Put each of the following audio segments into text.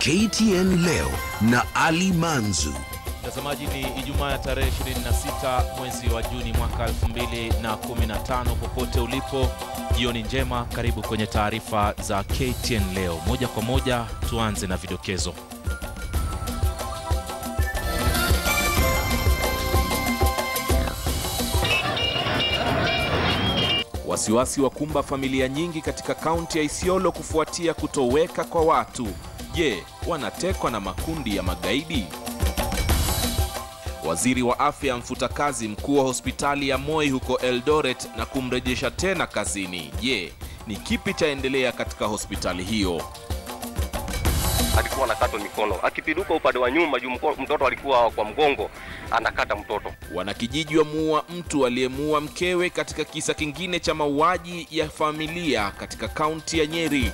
KTN leo na Ali Manzu. Mtazamaji, ni Ijumaa ya tarehe 26 mwezi wa Juni mwaka 2015. Popote ulipo, jioni njema, karibu kwenye taarifa za KTN leo. Moja kwa moja tuanze na vidokezo. Wasiwasi wakumba familia nyingi katika kaunti ya Isiolo kufuatia kutoweka kwa watu. Je, wanatekwa na makundi ya magaidi? Waziri wa afya amfuta kazi mkuu wa hospitali ya Moi huko Eldoret na kumrejesha tena kazini. Je, ni kipi chaendelea katika hospitali hiyo? Alikuwa anakata mikono, akipiduka upande wa nyuma juu mtoto alikuwa kwa mgongo, anakata mtoto. Wanakijiji wamuua mtu aliyemuua mkewe katika kisa kingine cha mauaji ya familia katika kaunti ya Nyeri.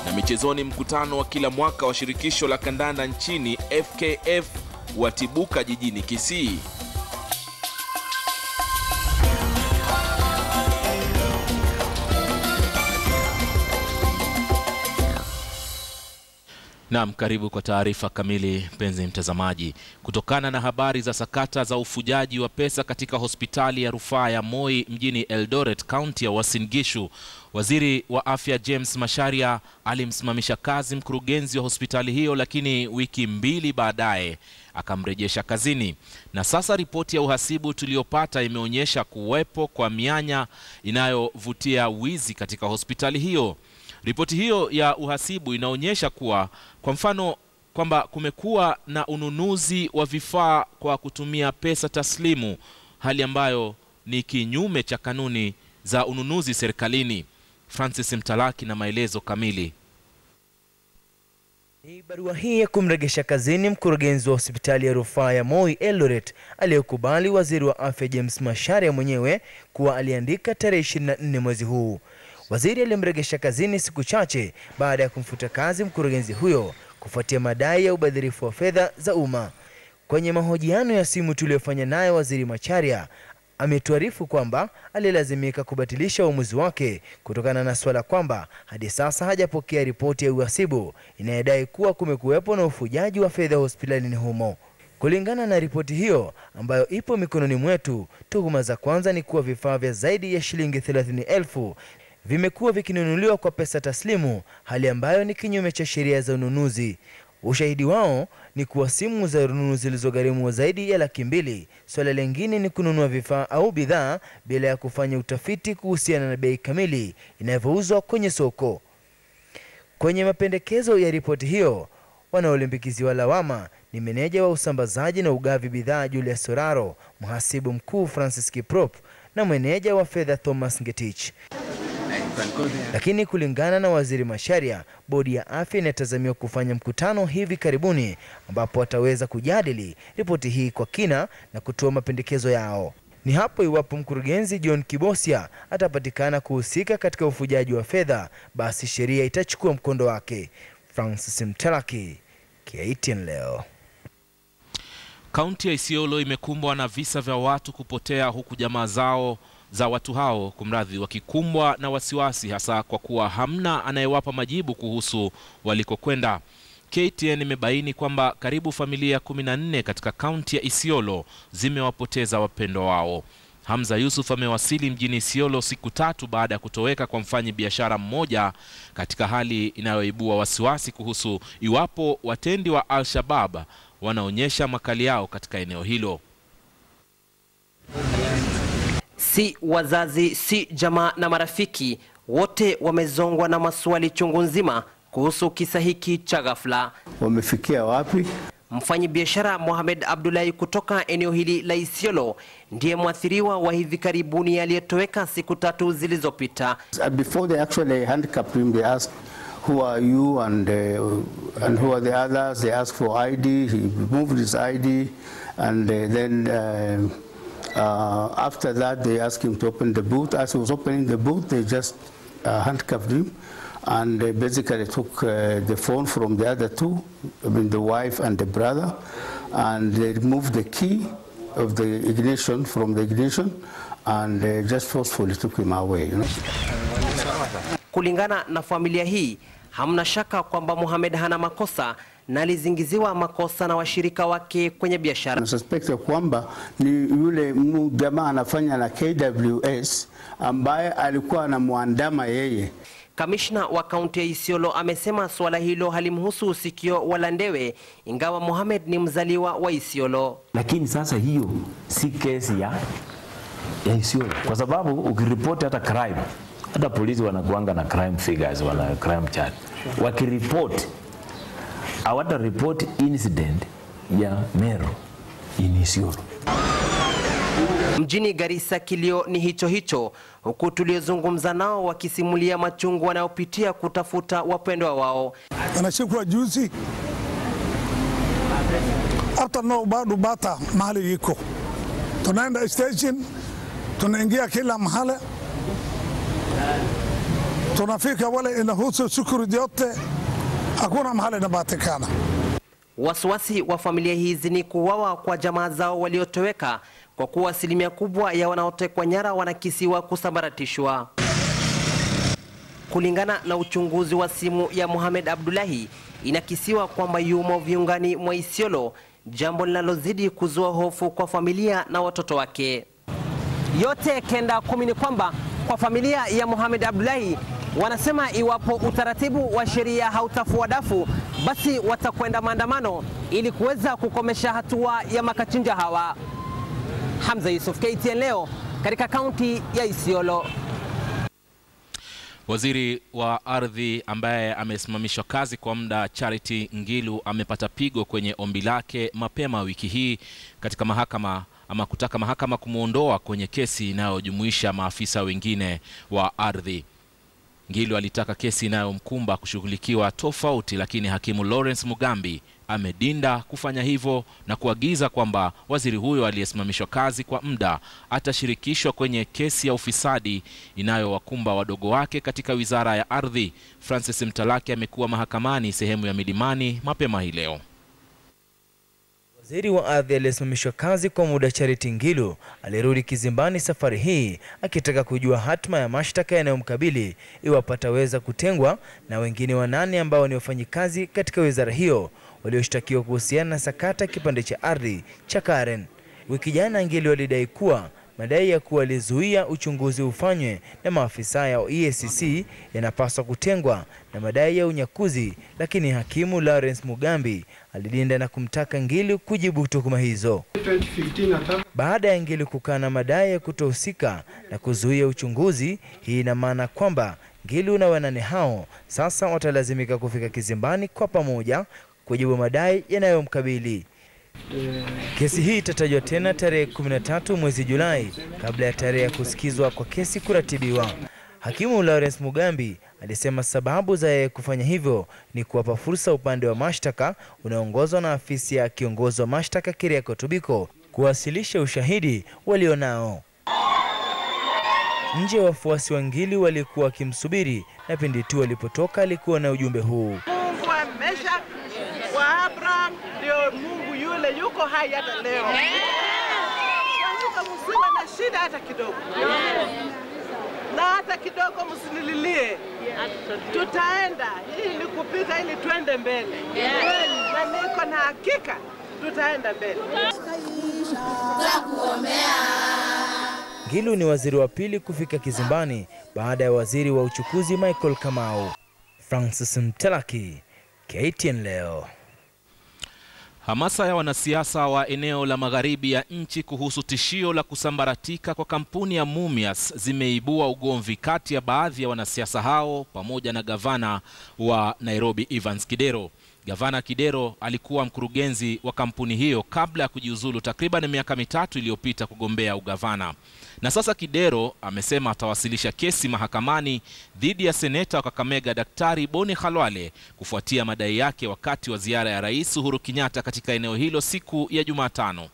Na michezoni, mkutano wa kila mwaka wa shirikisho la kandanda nchini FKF watibuka jijini Kisii. Naam, karibu kwa taarifa kamili mpenzi mtazamaji. Kutokana na habari za sakata za ufujaji wa pesa katika hospitali ya rufaa ya Moi mjini Eldoret, kaunti ya Uasin Gishu, waziri wa afya James Macharia alimsimamisha kazi mkurugenzi wa hospitali hiyo, lakini wiki mbili baadaye akamrejesha kazini. Na sasa ripoti ya uhasibu tuliyopata imeonyesha kuwepo kwa mianya inayovutia wizi katika hospitali hiyo. Ripoti hiyo ya uhasibu inaonyesha kuwa, kwa mfano, kwamba kumekuwa na ununuzi wa vifaa kwa kutumia pesa taslimu, hali ambayo ni kinyume cha kanuni za ununuzi serikalini. Francis Mtalaki na maelezo kamili. Ni barua hii ya kumrejesha kazini mkurugenzi wa hospitali ya rufaa ya Moi Eldoret aliyokubali waziri wa afya James Macharia mwenyewe kuwa aliandika tarehe 24 mwezi huu. Waziri alimrejesha kazini siku chache baada ya kumfuta kazi mkurugenzi huyo kufuatia madai ya ubadhirifu wa fedha za umma. Kwenye mahojiano ya simu tuliyofanya naye, waziri Macharia ametuarifu kwamba alilazimika kubatilisha uamuzi wake kutokana na swala kwamba hadi sasa hajapokea ripoti ya uhasibu inayodai kuwa kumekuwepo na ufujaji wa fedha hospitalini humo. Kulingana na ripoti hiyo ambayo ipo mikononi mwetu, tuhuma za kwanza ni kuwa vifaa vya zaidi ya shilingi 30,000 vimekuwa vikinunuliwa kwa pesa taslimu, hali ambayo ni kinyume cha sheria za ununuzi. Ushahidi wao ni kuwa simu za rununu zilizogharimu zaidi ya 200,000. Swala lingine ni kununua vifaa au bidhaa bila ya kufanya utafiti kuhusiana na bei kamili inavyouzwa kwenye soko. Kwenye mapendekezo ya ripoti hiyo, wanaolimbikiziwa lawama ni meneja wa usambazaji na ugavi bidhaa Julius Soraro, mhasibu mkuu Francis Kiprop na meneja wa fedha Thomas Ngetich. Lakini kulingana na waziri Macharia, bodi ya afya inatazamiwa kufanya mkutano hivi karibuni ambapo wataweza kujadili ripoti hii kwa kina na kutoa mapendekezo yao. Ni hapo iwapo mkurugenzi John Kibosia atapatikana kuhusika katika ufujaji wa fedha, basi sheria itachukua mkondo wake. Francis Mtalaki, KTN leo. Kaunti ya Isiolo imekumbwa na visa vya watu kupotea, huku jamaa zao za watu hao wakikumbwa na wasiwasi, hasa kwa kuwa hamna anayewapa majibu kuhusu walikokwenda. KTN imebaini kwamba karibu familia 14 katika kaunti ya Isiolo zimewapoteza wapendwa wao. Hamza Yusuf amewasili mjini Isiolo siku 3 baada ya kutoweka kwa mfanyi biashara mmoja, katika hali inayoibua wasiwasi kuhusu iwapo watendi wa Al-Shabaab wanaonyesha makali yao katika eneo hilo. Si wazazi, si jamaa na marafiki, wote wamezongwa na maswali chungu nzima kuhusu kisa hiki cha ghafla. Wamefikia wapi? Mfanyi biashara Mohamed Abdullahi kutoka eneo hili la Isiolo ndiye mwathiriwa wa hivi karibuni aliyetoweka siku 3 zilizopita. Before they actually handcuffed him, they asked, who are you and who are the others? They asked for ID. He removed his ID, and then after that they asked him to open the boot. As he was opening the boot, they just handcuffed him and basically took the phone from the other two, I mean the wife and the brother, and they removed the key of the ignition from the ignition and just forcefully took him away. Kulingana na familia hii, hamna shaka kwamba Mohamed hana makosa na alizingiziwa makosa na washirika wake kwenye biashara. Na suspect kwamba ni yule jamaa anafanya na KWS ambaye alikuwa anamwandama yeye. Kamishna wa kaunti ya Isiolo amesema swala hilo halimhusu Sikio wala Ndewe, ingawa Mohamed ni mzaliwa wa Isiolo. Lakini sasa hiyo si kesi ya Isiolo, kwa sababu ukiripoti hata crime, hata polisi wanakuanga na crime figures, wana crime chart. Wakiripoti awata report incident ya Meru in Isiolo. Mjini Garissa kilio ni hicho hicho, huku tuliozungumza nao wakisimulia machungu wanayopitia kutafuta wapendwa wao. Anashikwa juzi, hata no bado bata mahali yiko. Tunaenda station, tunaingia kila mahali, tunafika wale inahusu security yote, hakuna mahali inapatikana. Wasiwasi wa familia hizi ni kuuawa kwa jamaa zao waliotoweka, kwa kuwa asilimia kubwa ya wanaotekwa nyara wanakisiwa kusambaratishwa. Kulingana na uchunguzi wa simu ya Mohamed Abdullahi, inakisiwa kwamba yumo viungani mwa Isiolo, jambo linalozidi kuzua hofu kwa familia na watoto wake. Yote kenda kumi ni kwamba kwa familia ya Mohamed Abdullahi wanasema iwapo utaratibu wa sheria hautafua dafu, basi watakwenda maandamano ili kuweza kukomesha hatua ya makachinja hawa. Hamza Yusuf, KTN leo katika kaunti ya Isiolo. Waziri wa ardhi ambaye amesimamishwa kazi kwa muda Charity Ngilu amepata pigo kwenye ombi lake mapema wiki hii katika mahakama kutaka mahakama kumuondoa kwenye kesi inayojumuisha maafisa wengine wa ardhi. Ngilu alitaka kesi inayomkumba kushughulikiwa tofauti, lakini hakimu Lawrence Mugambi amedinda kufanya hivyo na kuagiza kwamba waziri huyo aliyesimamishwa kazi kwa muda atashirikishwa kwenye kesi ya ufisadi inayowakumba wadogo wake katika wizara ya ardhi. Francis Mtalaki amekuwa mahakamani sehemu ya Milimani mapema hii leo. Waziri wa ardhi aliyesimamishwa kazi kwa muda Charity Ngilu alirudi kizimbani safari hii akitaka kujua hatma ya mashtaka yanayomkabili iwapo ataweza kutengwa na wengine 8 ambao ni wafanyikazi katika wizara hiyo walioshtakiwa kuhusiana na sakata kipande cha ardhi cha Karen. Wiki jana Ngilu alidai kuwa madai ya kuwa alizuia uchunguzi ufanywe na maafisa ya EACC yanapaswa kutengwa na madai ya unyakuzi, lakini hakimu Lawrence Mugambi alidinda na kumtaka Ngilu kujibu tuhuma hizo. Baada ya Ngilu kukana madai ya kutohusika na kuzuia uchunguzi, hii ina maana kwamba Ngilu na wanane hao sasa watalazimika kufika kizimbani kwa pamoja kujibu madai yanayomkabili. Kesi hii itatajwa tena tarehe 13 mwezi Julai kabla ya tarehe ya kusikizwa kwa kesi kuratibiwa. Hakimu Lawrence Mugambi alisema sababu za yeye kufanya hivyo ni kuwapa fursa upande wa mashtaka unaoongozwa na afisi ya kiongozi wa mashtaka Keriako Tobiko kuwasilisha ushahidi walionao. Nje wafuasi wa Ngilu walikuwa wakimsubiri na pindi tu walipotoka alikuwa na ujumbe huu: Mungu wa Meshach wa Abraham ndio Mungu yule yuko hai hata leo. Msiwe na shida hata kidogo. Na hata kidogo msinililie. Tutaenda. Hii ni kupita ili tuende mbele. Na niko na hakika tutaenda mbele. Ngilu ni waziri wa pili kufika kizimbani baada ya waziri wa uchukuzi Michael Kamau. Francis Mtalaki, KTN leo. Hamasa ya wanasiasa wa eneo la magharibi ya nchi kuhusu tishio la kusambaratika kwa kampuni ya Mumias zimeibua ugomvi kati ya baadhi ya wanasiasa hao pamoja na gavana wa Nairobi Evans Kidero. Gavana Kidero alikuwa mkurugenzi wa kampuni hiyo kabla ya kujiuzulu takriban miaka 3 iliyopita kugombea ugavana. Na sasa Kidero amesema atawasilisha kesi mahakamani dhidi ya seneta wa Kakamega Daktari Boni Khalwale kufuatia madai yake wakati wa ziara ya Rais Uhuru Kenyatta katika eneo hilo siku ya Jumatano.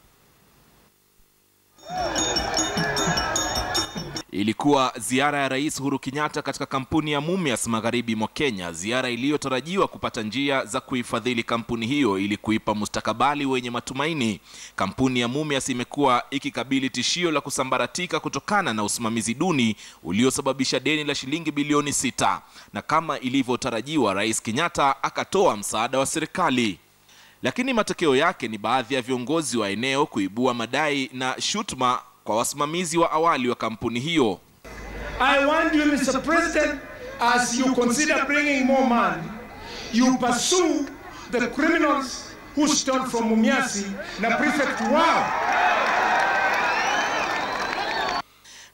Ilikuwa ziara ya Rais Uhuru Kenyatta katika kampuni ya Mumias magharibi mwa Kenya, ziara iliyotarajiwa kupata njia za kuifadhili kampuni hiyo ili kuipa mustakabali wenye matumaini. Kampuni ya Mumias imekuwa ikikabili tishio la kusambaratika kutokana na usimamizi duni uliosababisha deni la shilingi bilioni 6. Na kama ilivyotarajiwa, Rais Kenyatta akatoa msaada wa serikali. Lakini matokeo yake ni baadhi ya viongozi wa eneo kuibua madai na shutuma kwa wasimamizi wa awali wa kampuni hiyo. I want you, Mr. President, as you consider bringing more money, you pursue the criminals who stole from Mumias na Prefect wao.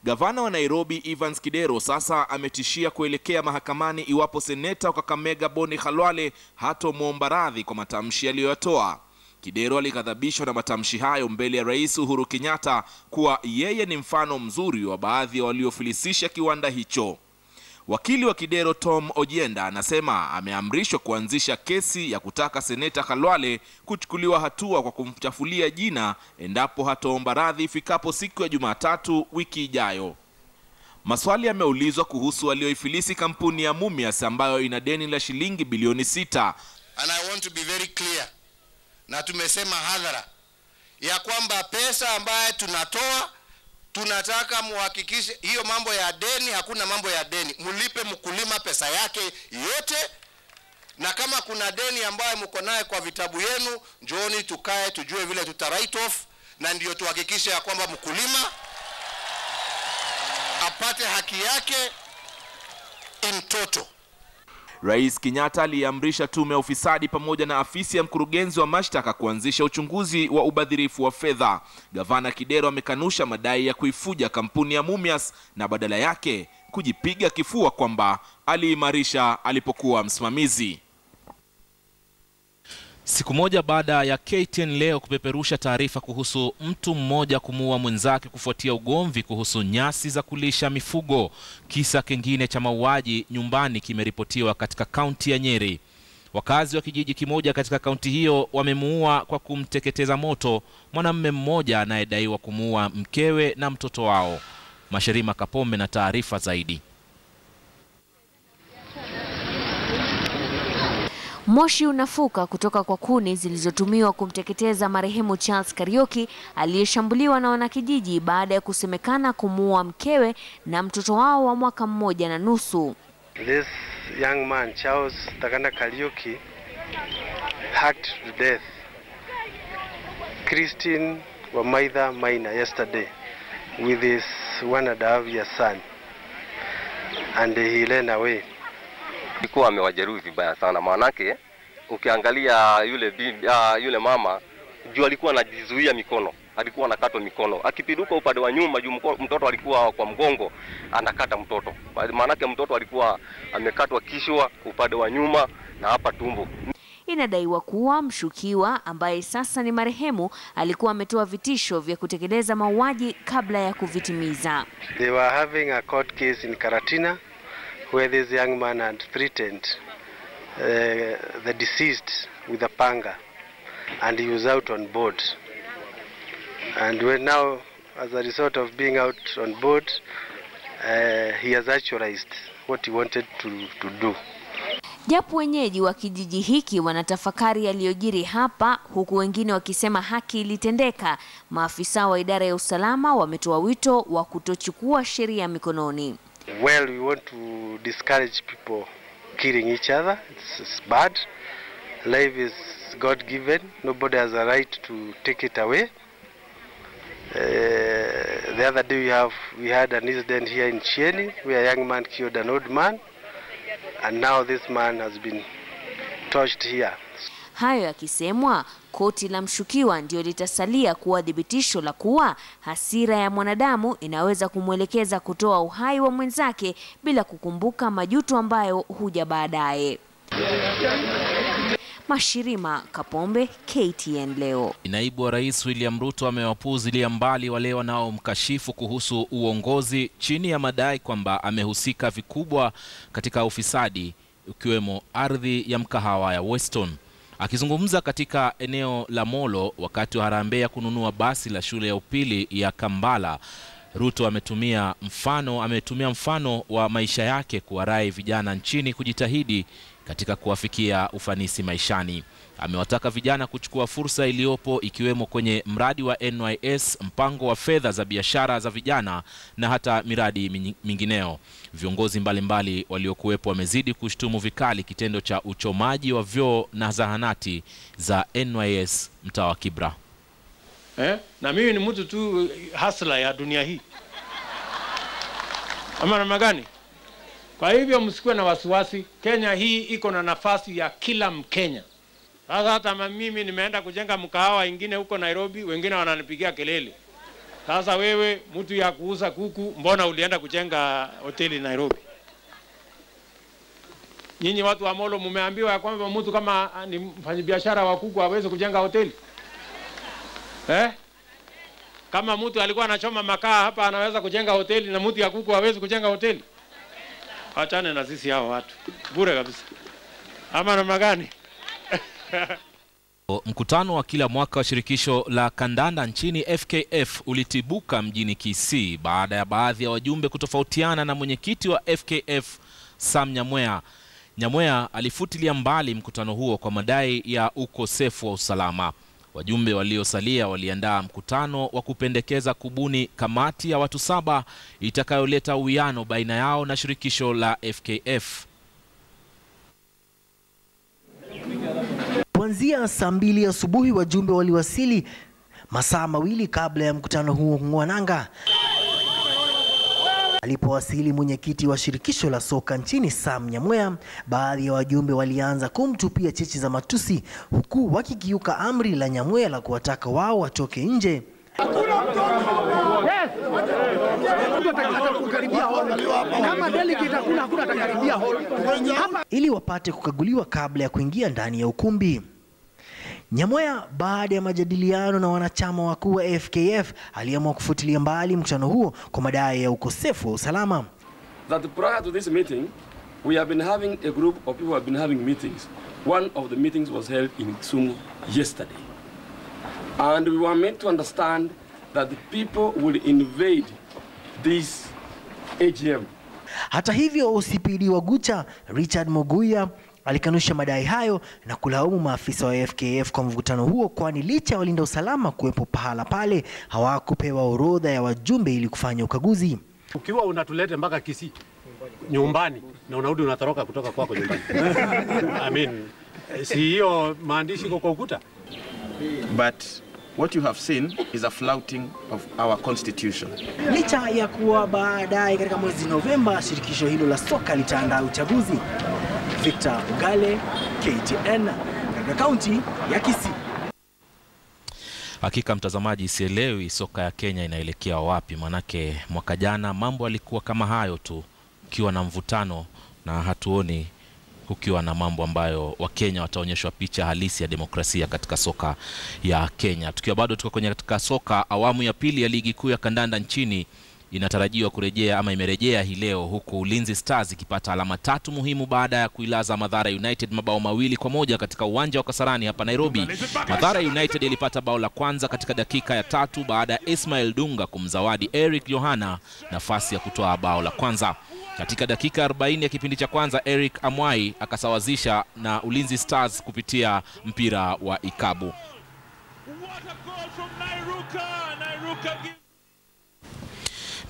Gavana wa Nairobi Evans Kidero sasa ametishia kuelekea mahakamani iwapo seneta wa Kakamega Boni Khalwale hatomwomba radhi kwa matamshi aliyoyatoa. Kidero alighadhabishwa na matamshi hayo mbele ya Rais Uhuru Kenyatta kuwa yeye ni mfano mzuri wa baadhi ya waliofilisisha kiwanda hicho. Wakili wa Kidero Tom Ojienda anasema ameamrishwa kuanzisha kesi ya kutaka seneta Khalwale kuchukuliwa hatua kwa kumchafulia jina endapo hataomba radhi ifikapo siku ya Jumatatu wiki ijayo. Maswali yameulizwa kuhusu walioifilisi kampuni ya Mumias ambayo ina deni la shilingi bilioni 6. And I want to be very clear. Na tumesema hadhara ya kwamba pesa ambaye tunatoa, tunataka muhakikishe hiyo mambo ya deni, hakuna mambo ya deni. Mulipe mkulima pesa yake yote, na kama kuna deni ambaye mko naye kwa vitabu yenu, njooni tukae tujue vile tuta write off, na ndio tuhakikishe ya kwamba mkulima apate haki yake in total. Rais Kenyatta aliamrisha tume ya ufisadi pamoja na afisi ya mkurugenzi wa mashtaka kuanzisha uchunguzi wa ubadhirifu wa fedha. Gavana Kidero amekanusha madai ya kuifuja kampuni ya Mumias na badala yake kujipiga kifua kwamba aliimarisha alipokuwa msimamizi. Siku moja baada ya KTN leo kupeperusha taarifa kuhusu mtu mmoja kumuua mwenzake kufuatia ugomvi kuhusu nyasi za kulisha mifugo, kisa kingine cha mauaji nyumbani kimeripotiwa katika kaunti ya Nyeri. Wakazi wa kijiji kimoja katika kaunti hiyo wamemuua kwa kumteketeza moto mwanamume mmoja anayedaiwa kumuua mkewe na mtoto wao. Mashirima Kapombe na taarifa zaidi. Moshi unafuka kutoka kwa kuni zilizotumiwa kumteketeza marehemu Charles Kariuki aliyeshambuliwa na wanakijiji baada ya kusemekana kumuua mkewe na mtoto wao wa mwaka 1.5. This young man, Charles Takanda Kariuki, hacked to death Christine Wamaitha Maina yesterday with his 1.5-year son, and he ran away. Alikuwa amewajeruhi vibaya sana, maanake ukiangalia yule mama juu alikuwa anajizuia mikono, alikuwa anakatwa mikono, akipiduka upande wa nyuma juu mtoto alikuwa kwa mgongo anakata mtoto, maanake mtoto alikuwa amekatwa kishwa upande wa nyuma na hapa tumbo. Inadaiwa kuwa mshukiwa ambaye sasa ni marehemu alikuwa ametoa vitisho vya kutekeleza mauaji kabla ya kuvitimiza. They were having a court case in Karatina where this young man had threatened the deceased with a panga, and he was out on board. And when now, as a result of being out on board, he has actualized what he wanted to do. Japo wenyeji wa kijiji hiki wanatafakari yaliyojiri hapa, huku wengine wakisema haki ilitendeka, maafisa wa idara ya usalama wametoa wito wa kutochukua sheria mikononi. Well, we want to discourage people killing each other. It's bad. Life is God-given. Nobody has a right to take it away. The other day we had an incident here in Chieni where a young man killed an old man, and now this man has been tortured here. Hayo yakisemwa, koti la mshukiwa ndio litasalia kuwa dhibitisho la kuwa hasira ya mwanadamu inaweza kumwelekeza kutoa uhai wa mwenzake bila kukumbuka majuto ambayo huja baadaye. Mashirima Kapombe, KTN leo. Naibu wa Rais William Ruto amewapuuzilia mbali wale wanaomkashifu kuhusu uongozi chini ya madai kwamba amehusika vikubwa katika ufisadi, ukiwemo ardhi ya mkahawa ya Weston. Akizungumza katika eneo la Molo wakati wa harambee ya kununua basi la shule ya upili ya Kambala, Ruto ametumia mfano wa maisha yake kuwarai vijana nchini kujitahidi katika kuwafikia ufanisi maishani. Amewataka vijana kuchukua fursa iliyopo ikiwemo kwenye mradi wa NYS, mpango wa fedha za biashara za vijana na hata miradi mingineo. Viongozi mbalimbali waliokuwepo wamezidi kushtumu vikali kitendo cha uchomaji wa vyoo na zahanati za NYS mtaa wa Kibra. Na mimi ni mtu tu hasla ya dunia hii. Ama namna gani? Kwa hivyo msikuwe na wasiwasi. Kenya hii iko na nafasi ya kila Mkenya. Sasa hata mimi nimeenda kujenga mkahawa ingine huko Nairobi, wengine wananipigia kelele. Sasa wewe mtu ya kuuza kuku, mbona ulienda kujenga hoteli Nairobi? Nyinyi watu wa Molo mmeambiwa kwamba mtu kama ni mfanyabiashara wa kuku hawezi kujenga hoteli? Kama mtu alikuwa anachoma makaa hapa anaweza kujenga hoteli na mtu ya kuku hawezi kujenga hoteli? Achane na sisi hao watu. Bure kabisa. Ama namna gani? Mkutano wa kila mwaka wa shirikisho la kandanda nchini FKF ulitibuka mjini Kisii baada ya baadhi ya wajumbe kutofautiana na mwenyekiti wa FKF Sam Nyamweya. Nyamweya alifutilia mbali mkutano huo kwa madai ya ukosefu wa usalama. Wajumbe waliosalia waliandaa mkutano wa kupendekeza kubuni kamati ya watu 7 itakayoleta uwiano baina yao na shirikisho la FKF. Kuanzia saa 2 asubuhi wajumbe waliwasili masaa mawili kabla ya mkutano huo kung'oa nanga. Alipowasili mwenyekiti wa shirikisho la soka nchini Sam Nyamweya, baadhi ya wajumbe walianza kumtupia cheche za matusi huku wakikiuka amri la Nyamweya la kuwataka wao watoke nje. Ili wapate kukaguliwa kabla ya kuingia ndani ya ukumbi. Nyamweya baada ya majadiliano na wanachama wakuu wa FKF aliamua kufutilia mbali mkutano huo kwa madai ya ukosefu wa usalama. That prior to this meeting we have been having a group of people who have been having meetings. One of the meetings was held in Kisumu yesterday. And we were made to understand that the people will invade this AGM. Hata hivyo OCPD wa Gucha Richard Moguya alikanusha madai hayo na kulaumu maafisa wa FKF kwa mvutano huo, kwani licha ya walinda usalama kuwepo pahala pale hawakupewa orodha ya wajumbe ili kufanya ukaguzi. Ukiwa unatulete mpaka Kisii nyumbani na unarudi unatoroka kutoka kwako nyumbani. I mean, si hiyo maandishi kwa ukuta. But what you have seen is a flouting of our constitution. Licha ya kuwa baadaye katika mwezi Novemba shirikisho hilo la soka litaandaa uchaguzi. Victor Ugale, KTN, katika kaunti ya Kisii. Hakika mtazamaji, sielewi soka ya Kenya inaelekea wapi, manake mwaka jana mambo yalikuwa kama hayo tu, ukiwa na mvutano na hatuoni ukiwa na mambo ambayo Wakenya wataonyeshwa picha halisi ya demokrasia katika soka ya Kenya. Tukiwa bado tuko kwenye katika soka, awamu ya pili ya ligi kuu ya kandanda nchini inatarajiwa kurejea ama imerejea hii leo, huku Ulinzi Stars ikipata alama 3 muhimu baada ya kuilaza Mathare United mabao 2-1 katika uwanja wa Kasarani hapa Nairobi. Mathare United ilipata bao la kwanza katika dakika ya 3 baada ya Ismail Dunga kumzawadi Eric Yohana nafasi ya kutoa bao la kwanza. Katika dakika 40 ya kipindi cha kwanza, Eric Amwai akasawazisha na Ulinzi Stars kupitia mpira wa ikabu.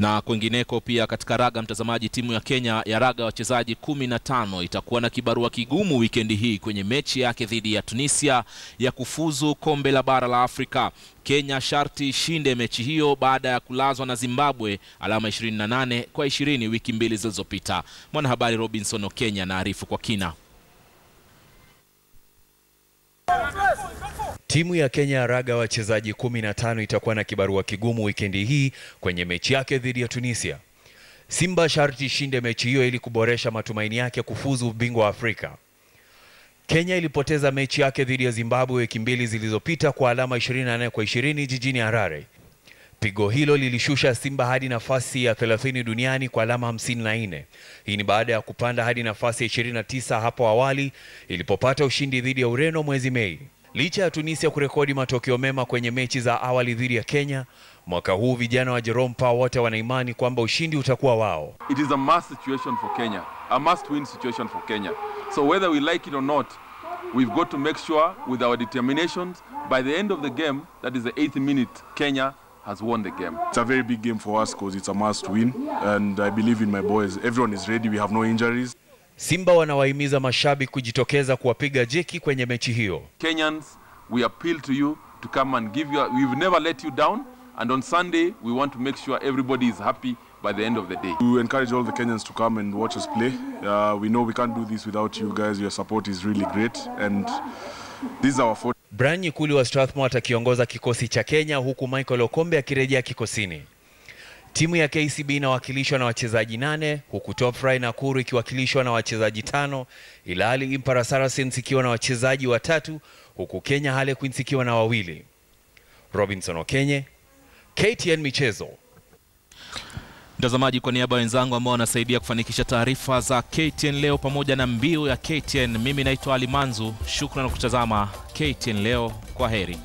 Na kwingineko pia katika raga mtazamaji, timu ya Kenya ya raga wachezaji 15 itakuwa na kibarua kigumu wikendi hii kwenye mechi yake dhidi ya Tunisia ya kufuzu kombe la bara la Afrika. Kenya sharti ishinde mechi hiyo baada ya kulazwa na Zimbabwe alama 28-20 wiki mbili zilizopita. Mwanahabari Robinson Okenya anaarifu kwa kina. Timu ya Kenya ya raga wachezaji 15 itakuwa na kibarua kigumu wikendi hii kwenye mechi yake dhidi ya Tunisia. Simba sharti ishinde mechi hiyo ili kuboresha matumaini yake kufuzu ubingwa wa Afrika. Kenya ilipoteza mechi yake dhidi ya Zimbabwe wiki mbili zilizopita kwa alama 28-20 jijini Harare. Pigo hilo lilishusha Simba hadi nafasi ya 30 duniani kwa alama 54. Hii ni baada ya kupanda hadi nafasi ya 29 hapo awali ilipopata ushindi dhidi ya Ureno mwezi Mei. Licha ya Tunisia kurekodi matokeo mema kwenye mechi za awali dhidi ya Kenya, Mwaka huu vijana wa Jerome Power wote wana imani kwamba ushindi utakuwa wao. It is a must situation for Kenya, a must-win situation for Kenya. So whether we like it or not, we've got to make sure with our determinations, by the end of the game, that is the 8th minute, Kenya has won the game. It's a very big game for us because it's a must-win, and I believe in my boys. Everyone is ready, we have no injuries. Simba wanawahimiza mashabiki kujitokeza kuwapiga jeki kwenye mechi hiyo. Kenyans, we appeal to you to come and give you, we've never let you down, and on Sunday, we want to make sure everybody is happy by the end of the day. We encourage all the Kenyans to come and watch us play. We know we can't do this without you guys. Your support is really great, and this is our fault. Brian Nyikuli wa Strathmore atakiongoza kikosi cha Kenya huku Michael Okombe akirejea kikosini. Timu ya KCB inawakilishwa na wachezaji 8 huku Top Fry Nakuru ikiwakilishwa na wachezaji 5, ilhali Impala Saracens ikiwa na wachezaji 3 huku Kenya Harlequins ikiwa na 2. Robinson Okenye, KTN Michezo. Mtazamaji, kwa niaba ya wenzangu ambao wanasaidia kufanikisha taarifa za KTN leo pamoja na mbio ya KTN, mimi naitwa Ali Manzu. Shukrani kwa kutazama KTN leo. Kwa heri.